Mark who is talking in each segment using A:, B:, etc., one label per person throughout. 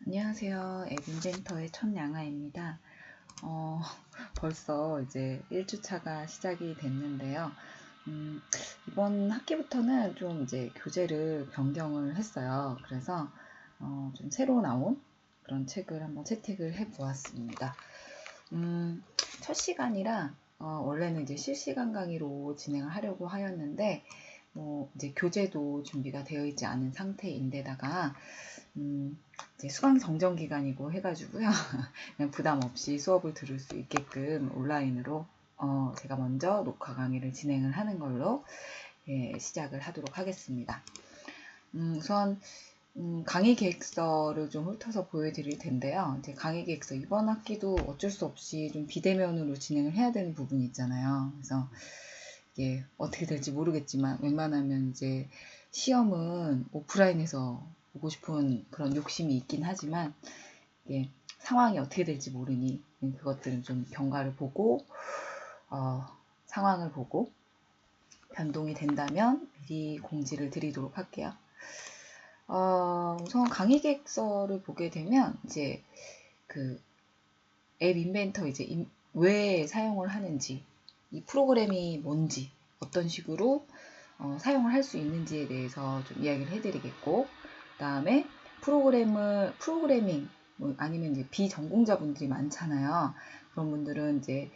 A: 안녕하세요. 앱 인벤터의 천양아입니다. 벌써 이제 1주차가 시작이 됐는데요. 이번 학기부터는 좀 이제 교재를 변경을 했어요. 그래서 좀 새로 나온 그런 책을 한번 채택을 해 보았습니다. 첫 시간이라 원래는 이제 실시간 강의로 진행을 하려고 하였는데 이제 교재도 준비가 되어 있지 않은 상태인데다가 이제 수강 정정 기간이고 해가지고요. 그냥 부담 없이 수업을 들을 수 있게끔 온라인으로 제가 먼저 녹화 강의를 진행을 하는 걸로 시작을 하도록 하겠습니다. 우선 강의 계획서를 좀 훑어서 보여드릴 텐데요. 이제 강의 계획서 이번 학기도 어쩔 수 없이 좀 비대면으로 진행을 해야 되는 부분이 있잖아요. 그래서 이게 어떻게 될지 모르겠지만 웬만하면 이제 시험은 오프라인에서 보고 싶은 그런 욕심이 있긴 하지만 이게 상황이 어떻게 될지 모르니 그것들은 좀 경과를 보고 상황을 보고 변동이 된다면 미리 공지를 드리도록 할게요. 우선 강의 계획서를 보게 되면 이제 그 앱 인벤터 이제 왜 사용을 하는지, 이 프로그램이 뭔지, 어떤 식으로 사용을 할 수 있는지에 대해서 좀 이야기를 해드리겠고, 그 다음에 프로그래밍, 아니면 이제 비전공자분들이 많잖아요. 그런 분들은 이제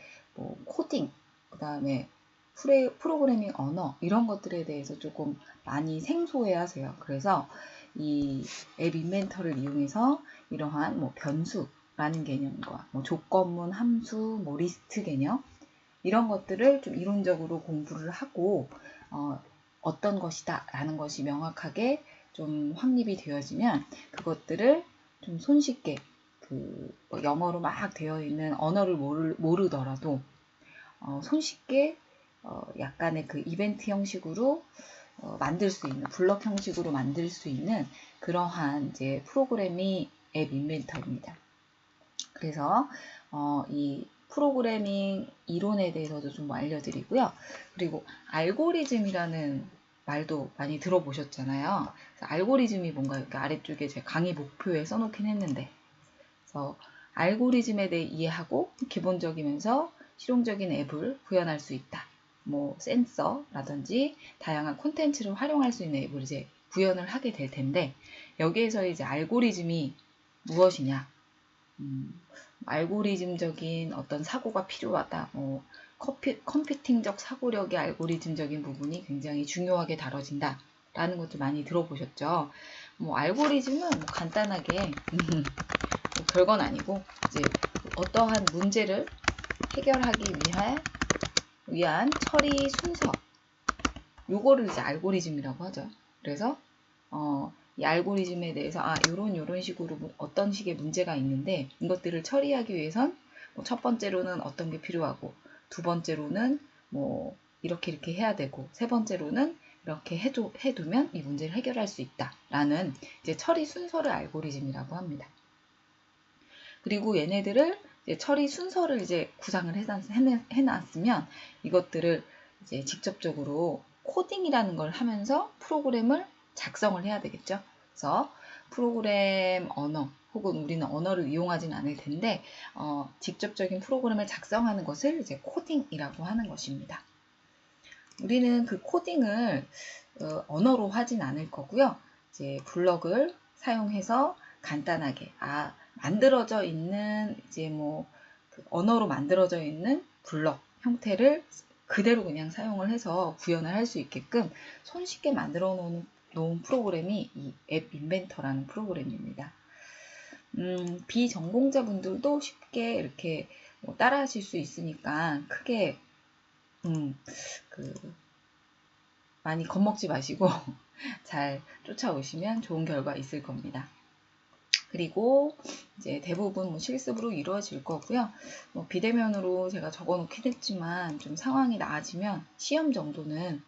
A: 코딩, 그 다음에 프로그래밍 언어, 이런 것들에 대해서 조금 많이 생소해 하세요. 그래서 이 앱 인벤터를 이용해서 이러한 변수라는 개념과 조건문, 함수, 리스트 개념, 이런 것들을 좀 이론적으로 공부를 하고 어떤 것이다 라는 것이 명확하게 좀 확립이 되어지면 그것들을 좀 손쉽게 영어로 막 되어 있는 언어를 모르더라도 손쉽게 약간의 그 이벤트 형식으로 만들 수 있는, 블럭 형식으로 만들 수 있는 그러한 이제 프로그램이 앱 인벤터입니다. 그래서 이 프로그래밍 이론에 대해서도 좀 알려드리고요. 그리고 알고리즘이라는 말도 많이 들어보셨잖아요. 알고리즘이 뭔가 이렇게 아래쪽에 제 강의 목표에 써놓긴 했는데, 그래서 알고리즘에 대해 이해하고 기본적이면서 실용적인 앱을 구현할 수 있다. 센서라든지 다양한 콘텐츠를 활용할 수 있는 앱을 이제 구현을 하게 될 텐데, 여기에서 이제 알고리즘이 무엇이냐? 알고리즘적인 어떤 사고가 필요하다. 컴퓨팅적 사고력의 알고리즘적인 부분이 굉장히 중요하게 다뤄진다. 라는 것도 많이 들어보셨죠. 알고리즘은 간단하게 별건 아니고 이제 어떠한 문제를 해결하기 위한 처리 순서, 요거를 이제 알고리즘이라고 하죠. 그래서 이 알고리즘에 대해서 요런 식으로 어떤 식의 문제가 있는데 이것들을 처리하기 위해선 첫 번째로는 어떤 게 필요하고, 두 번째로는 이렇게 해야 되고, 세 번째로는 이렇게 해두면 이 문제를 해결할 수 있다라는 이제 처리 순서를 알고리즘이라고 합니다. 그리고 얘네들을 이제 처리 순서를 이제 구상을 해놨으면 이것들을 이제 직접적으로 코딩이라는 걸 하면서 프로그램을 작성을 해야 되겠죠. 그래서 프로그램 언어, 혹은 우리는 언어를 이용하진 않을 텐데 직접적인 프로그램을 작성하는 것을 이제 코딩이라고 하는 것입니다. 우리는 그 코딩을 언어로 하진 않을 거고요. 이제 블럭을 사용해서 간단하게 만들어져 있는 이제 그 언어로 만들어져 있는 블럭 형태를 그대로 그냥 사용을 해서 구현을 할 수 있게끔 손쉽게 만들어 놓은 프로그램이 이 앱 인벤터라는 프로그램입니다. 비전공자분들도 쉽게 이렇게 따라 하실 수 있으니까 크게 많이 겁먹지 마시고 잘 쫓아오시면 좋은 결과 있을 겁니다. 그리고 이제 대부분 실습으로 이루어질 거고요. 비대면으로 제가 적어놓긴 했지만 좀 상황이 나아지면 시험 정도는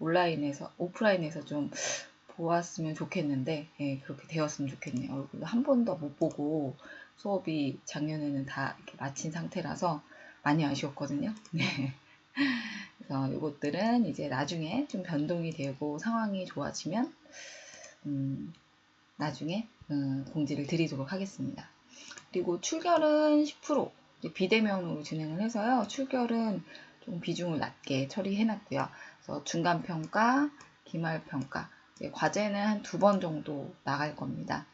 A: 오프라인에서 좀 보았으면 좋겠는데, 그렇게 되었으면 좋겠네요. 얼굴 한 번도 못 보고 수업이 작년에는 다 이렇게 마친 상태라서 많이 아쉬웠거든요. 네. 그래서 이것들은 이제 나중에 좀 변동이 되고 상황이 좋아지면 나중에 공지를 드리도록 하겠습니다. 그리고 출결은 10% 비대면으로 진행을 해서요. 출결은 좀 비중을 낮게 처리해놨고요. 그래서 중간평가, 기말평가, 과제는 한 2번 정도 나갈 겁니다.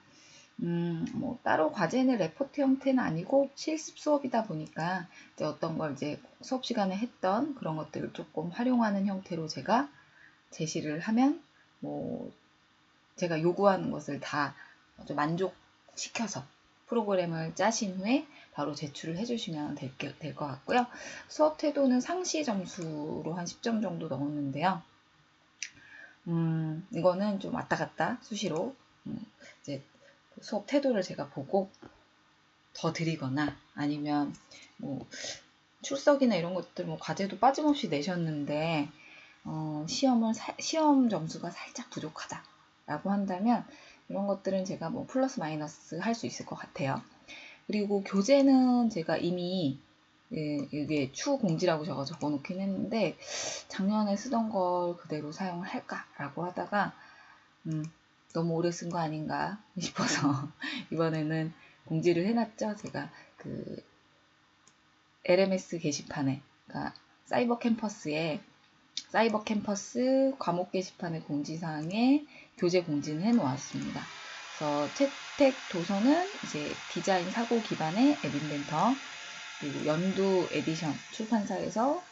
A: 뭐 따로 과제는 레포트 형태는 아니고 실습 수업이다 보니까 이제 어떤 걸 이제 수업 시간에 했던 그런 것들을 조금 활용하는 형태로 제가 제시를 하면 뭐 제가 요구하는 것을 다 좀 만족시켜서 프로그램을 짜신 후에 바로 제출을 해주시면 될 것 같고요. 수업 태도는 상시 점수로 한 10점 정도 넣었는데요. 이거는 좀 왔다 갔다 수시로 이제 수업 태도를 제가 보고 더 드리거나 아니면 뭐 출석이나 이런 것들 뭐 과제도 빠짐없이 내셨는데 시험 점수가 살짝 부족하다라고 한다면 이런 것들은 제가 뭐 플러스 마이너스 할 수 있을 것 같아요. 그리고 교재는 제가 이미 이게 추후 공지라고 제가 적어놓긴 했는데 작년에 쓰던 걸 그대로 사용을 할까라고 하다가 너무 오래 쓴 거 아닌가 싶어서 이번에는 공지를 해놨죠. 제가 그 LMS 게시판에 그러니까 사이버 캠퍼스 과목 게시판의 공지사항에 교재 공지는 해놓았습니다. 그래서 채택 도서는 이제 디자인 사고 기반의 앱 인벤터 그리고 연두 에디션 출판사에서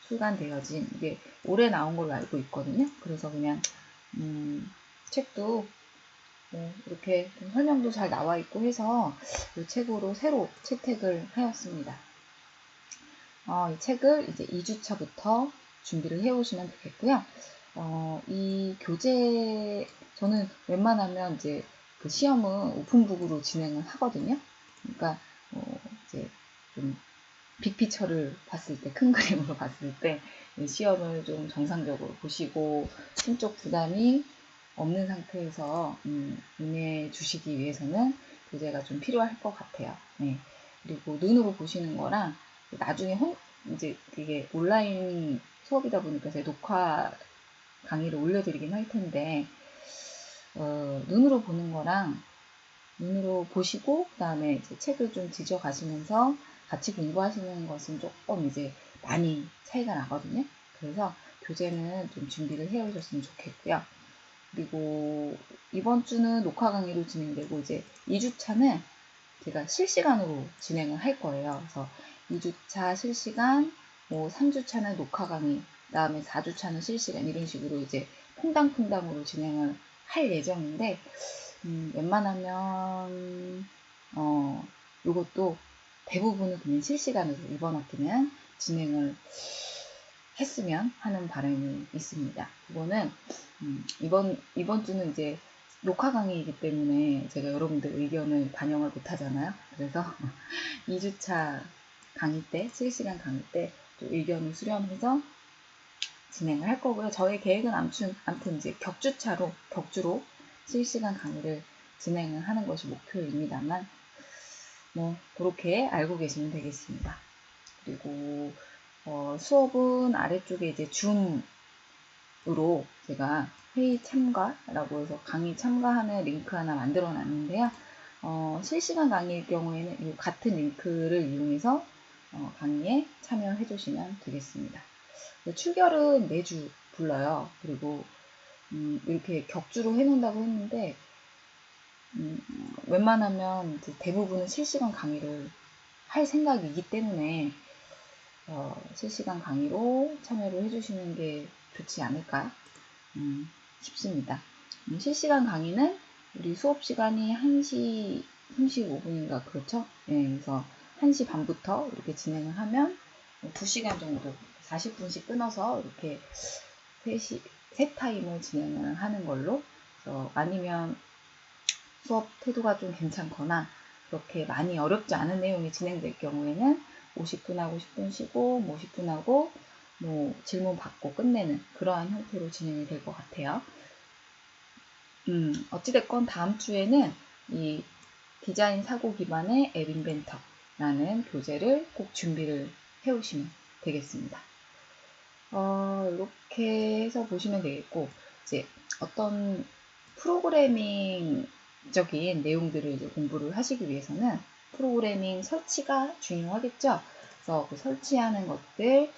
A: 출간되어진 이게 올해 나온 걸로 알고 있거든요. 그래서 그냥 책도 이렇게 좀 설명도 잘 나와 있고 해서 이 책으로 새로 채택을 하였습니다. 이 책을 이제 2주차부터 준비를 해 오시면 되겠고요. 이 교재 저는 웬만하면 이제 그 시험은 오픈북으로 진행을 하거든요. 그러니까 이제 좀 빅피처를 봤을 때, 큰 그림으로 봤을 때 시험을 좀 정상적으로 보시고 심적 부담이 없는 상태에서 임해 주시기 위해서는 교재가 좀 필요할 것 같아요. 네. 그리고 눈으로 보시는 거랑 나중에 이제 이게 온라인 수업이다 보니까 제가 녹화 강의를 올려드리긴 할 텐데 눈으로 보는 거랑 눈으로 보시고 그다음에 이제 책을 좀 뒤져 가시면서 같이 공부하시는 것은 조금 이제 많이 차이가 나거든요. 그래서 교재는 좀 준비를 해 오셨으면 좋겠고요. 그리고 이번 주는 녹화 강의로 진행되고 이제 2주차는 제가 실시간으로 진행을 할 거예요. 그래서 2주차 실시간, 뭐 3주차는 녹화 강의, 그다음에 4주차는 실시간 이런 식으로 이제 퐁당퐁당으로 진행을 할 예정인데 웬만하면 이것도 대부분은 그냥 실시간으로 이번 학기는 진행을 했으면 하는 바람이 있습니다. 이거는 이번 주는 이제 녹화 강의이기 때문에 제가 여러분들 의견을 반영을 못 하잖아요. 그래서 2주차 강의 때, 실시간 강의 때 의견을 수렴해서 진행을 할 거고요. 저의 계획은 아무튼 이제 격주로 실시간 강의를 진행을 하는 것이 목표입니다만, 뭐, 그렇게 알고 계시면 되겠습니다. 그리고, 수업은 아래쪽에 이제 줌으로 제가 회의 참가라고 해서 강의 참가하는 링크 하나 만들어 놨는데요. 실시간 강의일 경우에는 이 같은 링크를 이용해서 강의에 참여해 주시면 되겠습니다. 출결은 매주 불러요. 그리고 이렇게 격주로 해놓는다고 했는데 웬만하면 이제 대부분은 실시간 강의를 할 생각이기 때문에 실시간 강의로 참여를 해주시는 게 좋지 않을까 싶습니다. 실시간 강의는 우리 수업 시간이 1시 35분인가 그렇죠? 네, 그래서 1시 반부터 이렇게 진행을 하면 2시간 정도 40분씩 끊어서 이렇게 세 타임을 진행을 하는 걸로 아니면 수업 태도가 좀 괜찮거나 그렇게 많이 어렵지 않은 내용이 진행될 경우에는 50분 하고 10분 쉬고 뭐 10분 하고 뭐 질문 받고 끝내는 그러한 형태로 진행이 될 것 같아요. 어찌됐건 다음 주에는 이 디자인 사고 기반의 앱 인벤터라는 교재를 꼭 준비를 해 오시면 되겠습니다. 이렇게 해서 보시면 되겠고, 이제 어떤 프로그래밍 적인 내용들을 이제 공부를 하시기 위해서는 프로그래밍 설치가 중요하겠죠. 그래서 그 설치하는 것들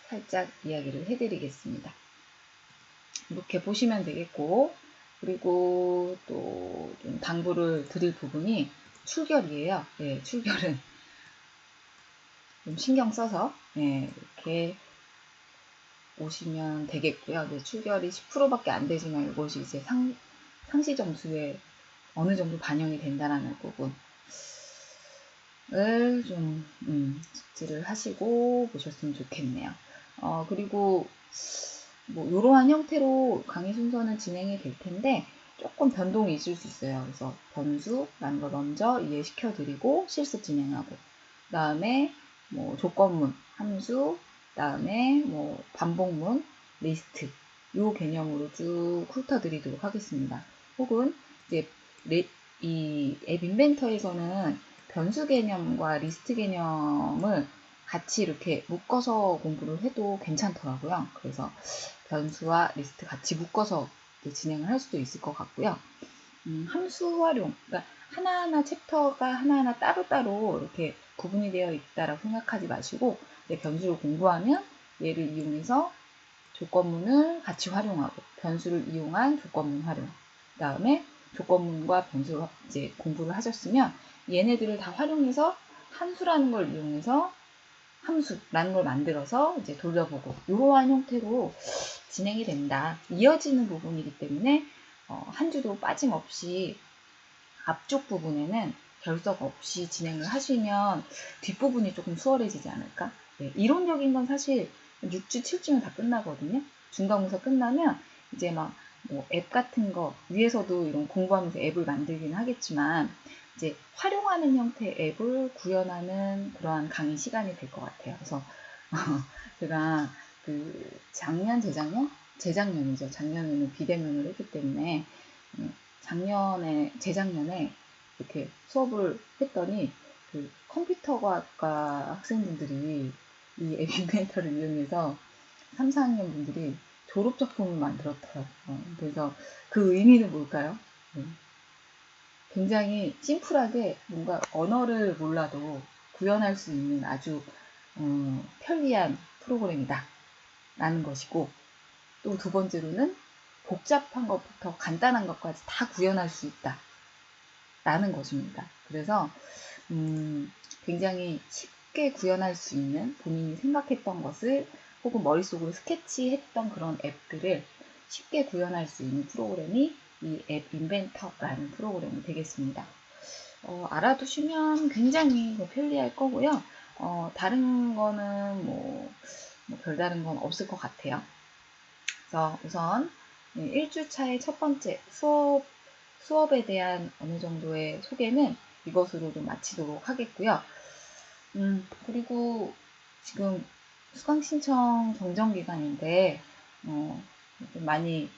A: 살짝 이야기를 해드리겠습니다. 이렇게 보시면 되겠고, 그리고 또 좀 당부를 드릴 부분이 출결이에요. 네, 출결은 좀 신경 써서 이렇게 오시면 되겠고요. 네, 출결이 10%밖에 안 되지만 이것이 이제 상시 점수에 어느 정도 반영이 된다라는 부분을 좀 숙지를 하시고 보셨으면 좋겠네요. 그리고 뭐 이러한 형태로 강의 순서는 진행이 될 텐데 조금 변동이 있을 수 있어요. 그래서 변수라는 걸 먼저 이해시켜 드리고 실습 진행하고, 그 다음에 뭐 조건문, 함수, 그 다음에 뭐 반복문, 리스트 요 개념으로 쭉 훑어드리도록 하겠습니다. 혹은 이제 이 앱 인벤터에서는 변수 개념과 리스트 개념을 같이 이렇게 묶어서 공부를 해도 괜찮더라고요. 그래서 변수와 리스트 같이 묶어서 진행을 할 수도 있을 것 같고요. 함수 활용, 그러니까 하나하나 챕터가 하나하나 따로따로 이렇게 구분이 되어 있다라고 생각하지 마시고, 변수를 공부하면 얘를 이용해서 조건문을 같이 활용하고, 변수를 이용한 조건문 활용, 그 다음에 조건문과 변수를 이제 공부를 하셨으면 얘네들을 다 활용해서 함수라는 걸 이용해서 함수라는 걸 만들어서 이제 돌려보고, 이러한 형태로 진행이 된다. 이어지는 부분이기 때문에 한 주도 빠짐없이 앞쪽 부분에는 결석 없이 진행을 하시면 뒷부분이 조금 수월해지지 않을까? 네, 이론적인 건 사실 6주, 7주면 다 끝나거든요. 중간고사 끝나면 이제 막 뭐 앱 같은 거 위에서도 이런 공부하면서 앱을 만들긴 하겠지만 이제 활용하는 형태의 앱을 구현하는 그러한 강의 시간이 될 것 같아요. 그래서 제가 그 재작년이죠. 작년에는 비대면을 했기 때문에 재작년에 이렇게 수업을 했더니 그 컴퓨터과학과 학생분들이 이 앱 인벤터를 이용해서 3, 4학년 분들이 졸업작품을 만들었더라고요. 그래서 그 의미는 뭘까요? 굉장히 심플하게 뭔가 언어를 몰라도 구현할 수 있는 아주 편리한 프로그램이다 라는 것이고, 또 두 번째로는 복잡한 것부터 간단한 것까지 다 구현할 수 있다 라는 것입니다. 그래서 굉장히 쉽게 구현할 수 있는, 본인이 생각했던 것을 혹은 머릿속으로 스케치했던 그런 앱들을 쉽게 구현할 수 있는 프로그램이 이 앱 인벤터라는 프로그램이 되겠습니다. 알아두시면 굉장히 편리할 거고요. 다른 거는 뭐 별다른 건 없을 것 같아요. 그래서 우선 1주차의 첫 번째 수업에 대한 어느 정도의 소개는 이것으로 좀 마치도록 하겠고요. 그리고 지금 수강 신청 정정 기간인데 좀 많이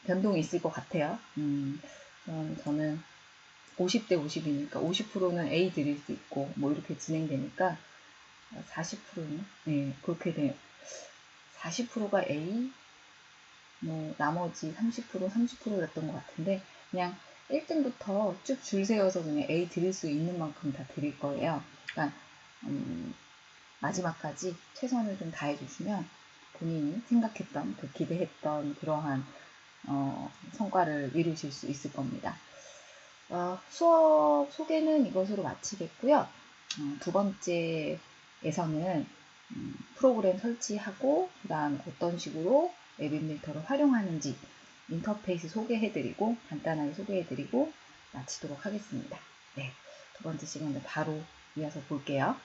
A: 변동이 있을 것 같아요. 저는 50대 50이니까 50%는 A 드릴 수 있고 뭐 이렇게 진행되니까 40%는 그렇게 돼요. 40%가 A, 뭐 나머지 30%였던 것 같은데, 그냥 1등부터 쭉 줄 세워서 그냥 A 드릴 수 있는 만큼 다 드릴 거예요. 그러니까 마지막까지 최선을 좀 다해 주시면 본인이 생각했던, 그 기대했던 그러한 성과를 이루실 수 있을 겁니다. 수업 소개는 이것으로 마치겠고요. 두 번째에서는 프로그램 설치하고 그 다음 어떤 식으로 웹 인벤터를 활용하는지 인터페이스 소개해드리고 간단하게 소개해드리고 마치도록 하겠습니다. 네, 두 번째 시간을 바로 이어서 볼게요.